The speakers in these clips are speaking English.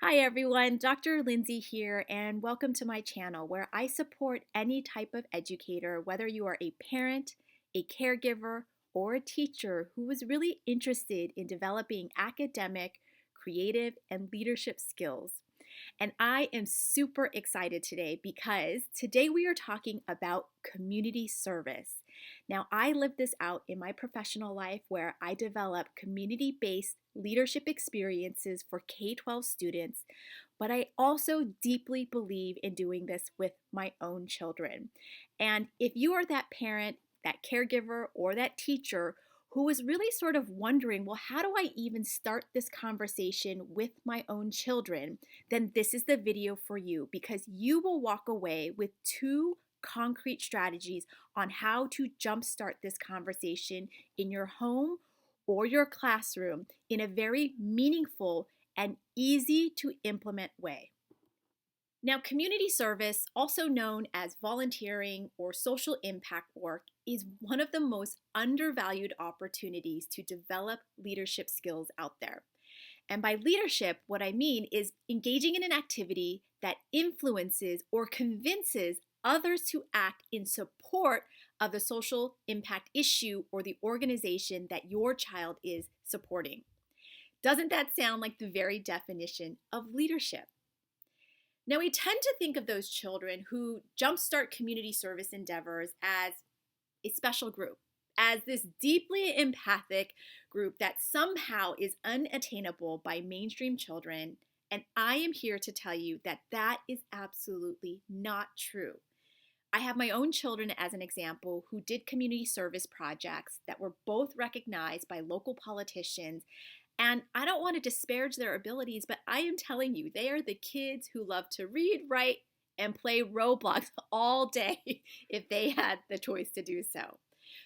Hi everyone, Dr. Lindsay here, and welcome to my channel where I support any type of educator, whether you are a parent, a caregiver, or a teacher who is really interested in developing academic, creative, and leadership skills. And I am super excited today because today we are talking about community service. Now, I live this out in my professional life where I develop community based leadership experiences for K 12 students, but I also deeply believe in doing this with my own children. And if you are that parent, that caregiver, or that teacher who is really sort of wondering, well, how do I even start this conversation with my own children? Then this is the video for you because you will walk away with two concrete strategies on how to jumpstart this conversation in your home or your classroom in a very meaningful and easy to implement way. Now, community service, also known as volunteering or social impact work, is one of the most undervalued opportunities to develop leadership skills out there. And by leadership, what I mean is engaging in an activity that influences or convinces others to act in support of the social impact issue or the organization that your child is supporting. Doesn't that sound like the very definition of leadership? Now, we tend to think of those children who jumpstart community service endeavors as a special group, as this deeply empathic group that somehow is unattainable by mainstream children. And I am here to tell you that that is absolutely not true. I have my own children as an example who did community service projects that were both recognized by local politicians. And I don't want to disparage their abilities, but I am telling you, they are the kids who love to read, write, and play Roblox all day if they had the choice to do so.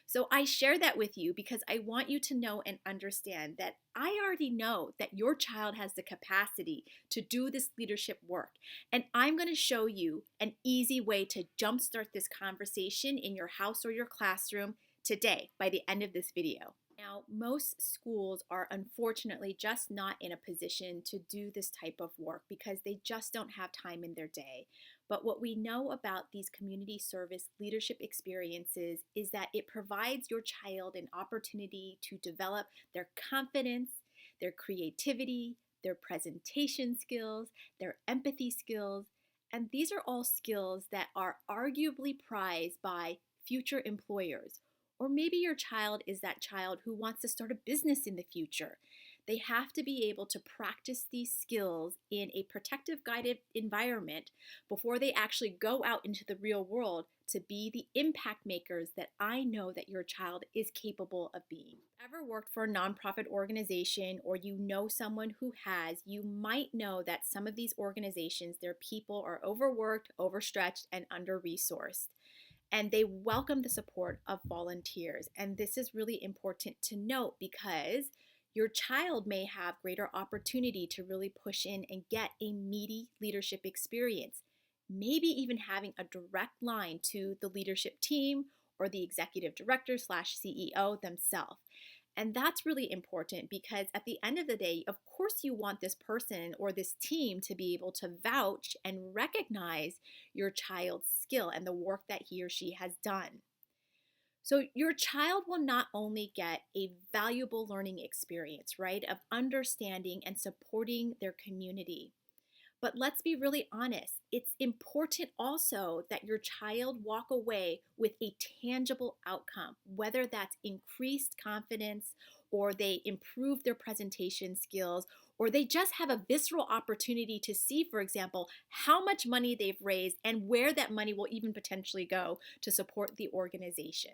So I share that with you because I want you to know and understand that I already know that your child has the capacity to do this leadership work. And I'm going to show you an easy way to jumpstart this conversation in your house or your classroom today by the end of this video. Now, most schools are unfortunately just not in a position to do this type of work because they just don't have time in their day. But what we know about these community service leadership experiences is that it provides your child an opportunity to develop their confidence, their creativity, their presentation skills, their empathy skills, and these are all skills that are arguably prized by future employers. Or maybe your child is that child who wants to start a business in the future. They have to be able to practice these skills in a protective, guided environment before they actually go out into the real world to be the impact makers that I know that your child is capable of being. Ever worked for a nonprofit organization or you know someone who has, you might know that some of these organizations, their people are overworked, overstretched, and under-resourced. And they welcome the support of volunteers. And this is really important to note because your child may have greater opportunity to really push in and get a meaty leadership experience, maybe even having a direct line to the leadership team or the executive director slash CEO themselves. And that's really important because at the end of the day, of course, you want this person or this team to be able to vouch and recognize your child's skill and the work that he or she has done. So your child will not only get a valuable learning experience, right, of understanding and supporting their community, but let's be really honest. It's important also that your child walk away with a tangible outcome, whether that's increased confidence or they improve their presentation skills or they just have a visceral opportunity to see, for example, how much money they've raised and where that money will even potentially go to support the organization.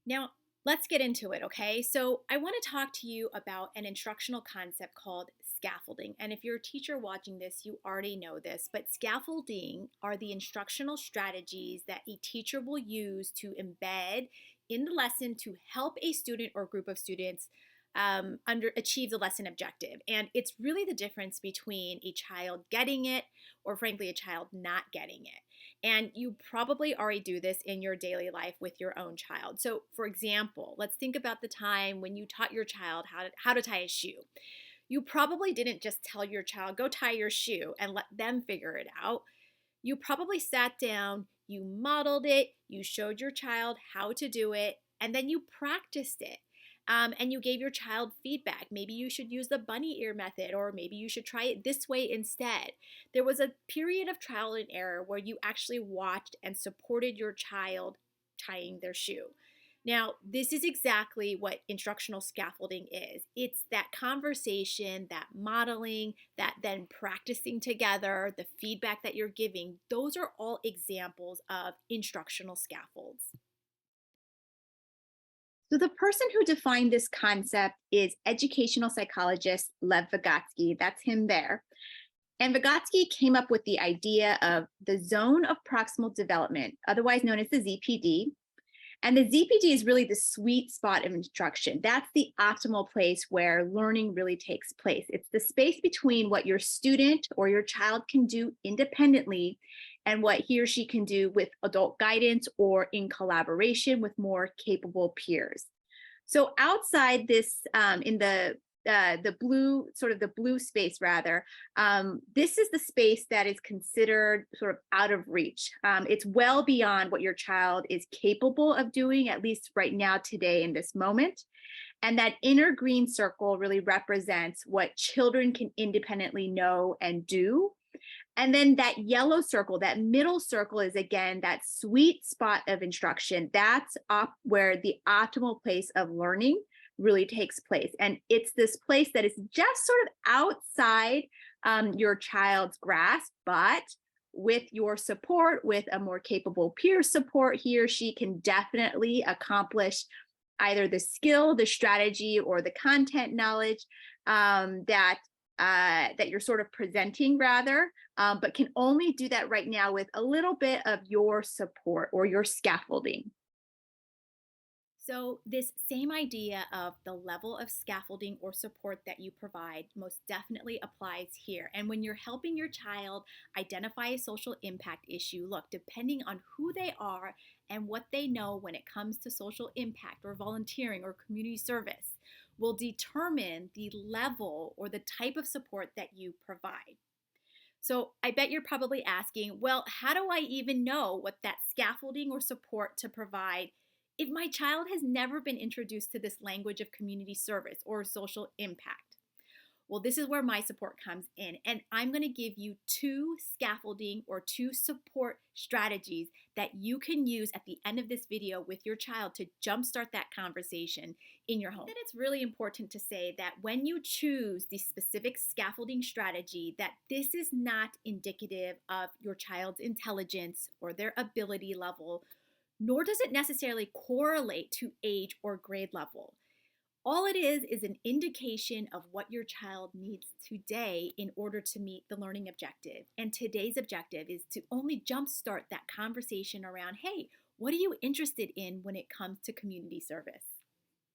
Now, let's get into it, okay? So I want to talk to you about an instructional concept called scaffolding. And if you're a teacher watching this, you already know this, but scaffolding are the instructional strategies that a teacher will use to embed in the lesson to help a student or group of students achieve the lesson objective. And it's really the difference between a child getting it or frankly a child not getting it. And you probably already do this in your daily life with your own child. So for example, let's think about the time when you taught your child how to tie a shoe. You probably didn't just tell your child, go tie your shoe and let them figure it out. You probably sat down, you modeled it, you showed your child how to do it, and then you practiced it. And you gave your child feedback. Maybe you should use the bunny ear method, or maybe you should try it this way instead. There was a period of trial and error where you actually watched and supported your child tying their shoe. Now, this is exactly what instructional scaffolding is. It's that conversation, that modeling, that then practicing together, the feedback that you're giving. Those are all examples of instructional scaffolds. So, the person who defined this concept is educational psychologist Lev Vygotsky. That's him there. And Vygotsky came up with the idea of the zone of proximal development, otherwise known as the ZPD. And the ZPD is really the sweet spot of instruction. That's the optimal place where learning really takes place. It's the space between what your student or your child can do independently and what he or she can do with adult guidance or in collaboration with more capable peers. So outside this, in the blue, sort of the blue space rather, this is the space that is considered sort of out of reach. It's well beyond what your child is capable of doing, at least right now, today, in this moment. And that inner green circle really represents what children can independently know and do. And then that yellow circle, that middle circle, is again that sweet spot of instruction. That's up where the optimal place of learning really takes place. And it's this place that is just sort of outside your child's grasp, but with your support, with a more capable peer support, he or she can definitely accomplish either the skill, the strategy, or the content knowledge that you're sort of presenting rather, but can only do that right now with a little bit of your support or your scaffolding. So, this same idea of the level of scaffolding or support that you provide most definitely applies here. And when you're helping your child identify a social impact issue, look, depending on who they are and what they know when it comes to social impact or volunteering or community service, will determine the level or the type of support that you provide. So I bet you're probably asking, well, how do I even know what that scaffolding or support to provide if my child has never been introduced to this language of community service or social impact? Well, this is where my support comes in. And I'm going to give you two scaffolding or two support strategies that you can use at the end of this video with your child to jumpstart that conversation in your home. And it's really important to say that when you choose the specific scaffolding strategy, that this is not indicative of your child's intelligence or their ability level, nor does it necessarily correlate to age or grade level. All it is an indication of what your child needs today in order to meet the learning objective. And today's objective is to only jumpstart that conversation around, hey, what are you interested in when it comes to community service?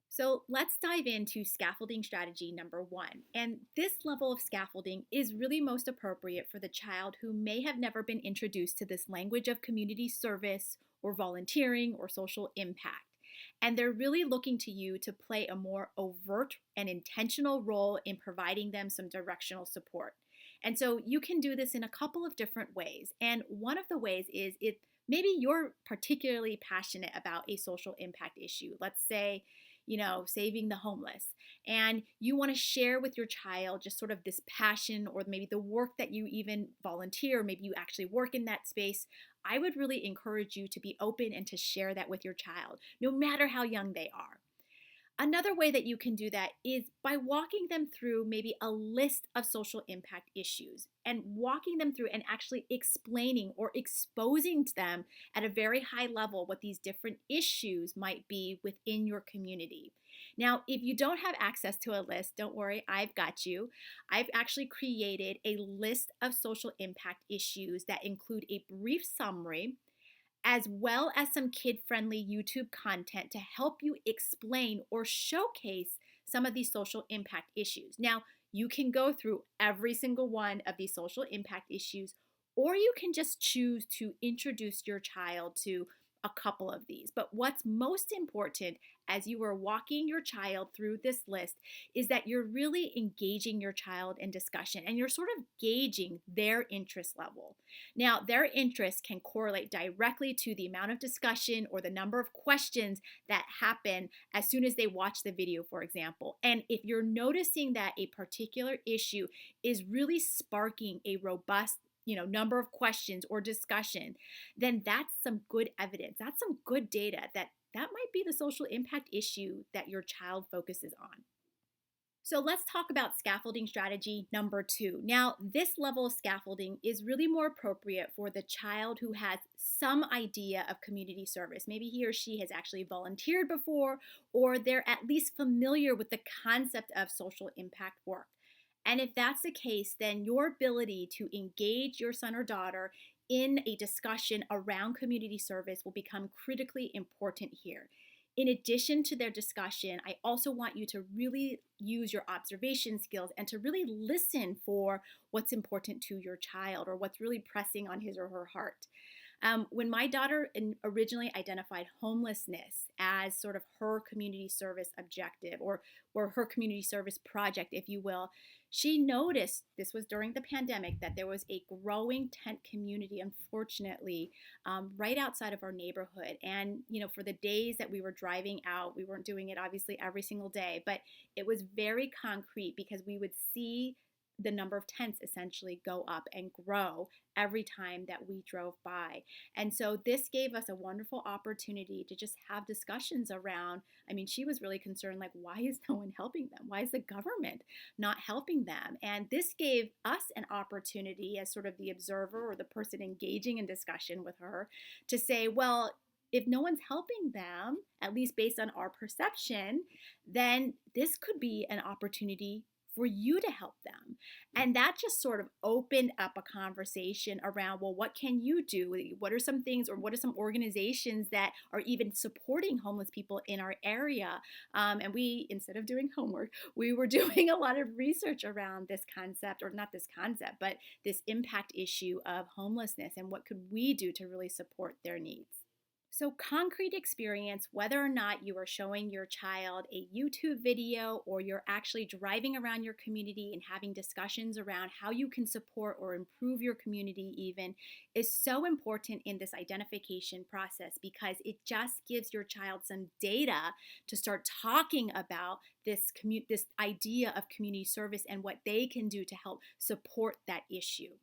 So let's dive into scaffolding strategy number one. And this level of scaffolding is really most appropriate for the child who may have never been introduced to this language of community service or volunteering or social impact. And they're really looking to you to play a more overt and intentional role in providing them some directional support. And so you can do this in a couple of different ways. And one of the ways is if maybe you're particularly passionate about a social impact issue. Let's say, saving the homeless. And you want to share with your child just sort of this passion or maybe the work that you even volunteer, maybe you actually work in that space. I would really encourage you to be open and to share that with your child, no matter how young they are. Another way that you can do that is by walking them through maybe a list of social impact issues and walking them through and actually explaining or exposing to them at a very high level what these different issues might be within your community. Now, if you don't have access to a list, don't worry, I've got you. I've actually created a list of social impact issues that include a brief summary as well as some kid-friendly YouTube content to help you explain or showcase some of these social impact issues. Now, you can go through every single one of these social impact issues, or you can just choose to introduce your child to a couple of these. But what's most important as you are walking your child through this list is that you're really engaging your child in discussion and you're sort of gauging their interest level. Now, their interest can correlate directly to the amount of discussion or the number of questions that happen as soon as they watch the video, for example. And if you're noticing that a particular issue is really sparking a robust number of questions or discussion, then that's some good evidence. That's some good data that might be the social impact issue that your child focuses on. So let's talk about scaffolding strategy number 2. Now, this level of scaffolding is really more appropriate for the child who has some idea of community service. Maybe he or she has actually volunteered before, or they're at least familiar with the concept of social impact work. And if that's the case, then your ability to engage your son or daughter in a discussion around community service will become critically important here. In addition to their discussion, I also want you to really use your observation skills and to really listen for what's important to your child or what's really pressing on his or her heart. When my daughter originally identified homelessness as sort of her community service objective or her community service project, if you will, she noticed, this was during the pandemic, that there was a growing tent community, unfortunately, right outside of our neighborhood. And, for the days that we were driving out, we weren't doing it obviously every single day, but it was very concrete because we would see the number of tents essentially go up and grow every time that we drove by. And so this gave us a wonderful opportunity to just have discussions around, she was really concerned, like, why is no one helping them? Why is the government not helping them? And this gave us an opportunity as sort of the observer or the person engaging in discussion with her to say, well, if no one's helping them, at least based on our perception, then this could be an opportunity for you to help them. And that just sort of opened up a conversation around, well, what can you do? What are some things or what are some organizations that are even supporting homeless people in our area? And we, instead of doing homework, we were doing a lot of research around this concept, or not this concept, but this impact issue of homelessness and what could we do to really support their needs. So concrete experience, whether or not you are showing your child a YouTube video or you're actually driving around your community and having discussions around how you can support or improve your community even, is so important in this identification process because it just gives your child some data to start talking about this idea of community service and what they can do to help support that issue.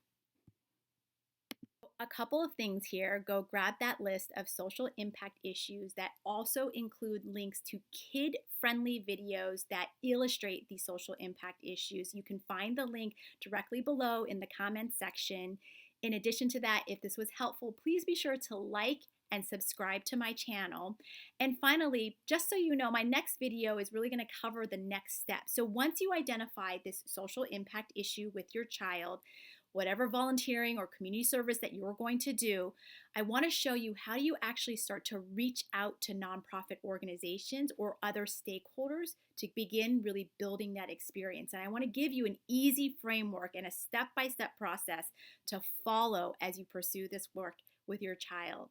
A couple of things here. Go grab that list of social impact issues that also include links to kid-friendly videos that illustrate the social impact issues. You can find the link directly below in the comments section. In addition to that, if this was helpful, please be sure to like and subscribe to my channel. And finally, just so you know, my next video is really going to cover the next step. So once you identify this social impact issue with your child, whatever volunteering or community service that you're going to do, I want to show you how you actually start to reach out to nonprofit organizations or other stakeholders to begin really building that experience. And I want to give you an easy framework and a step-by-step process to follow as you pursue this work with your child.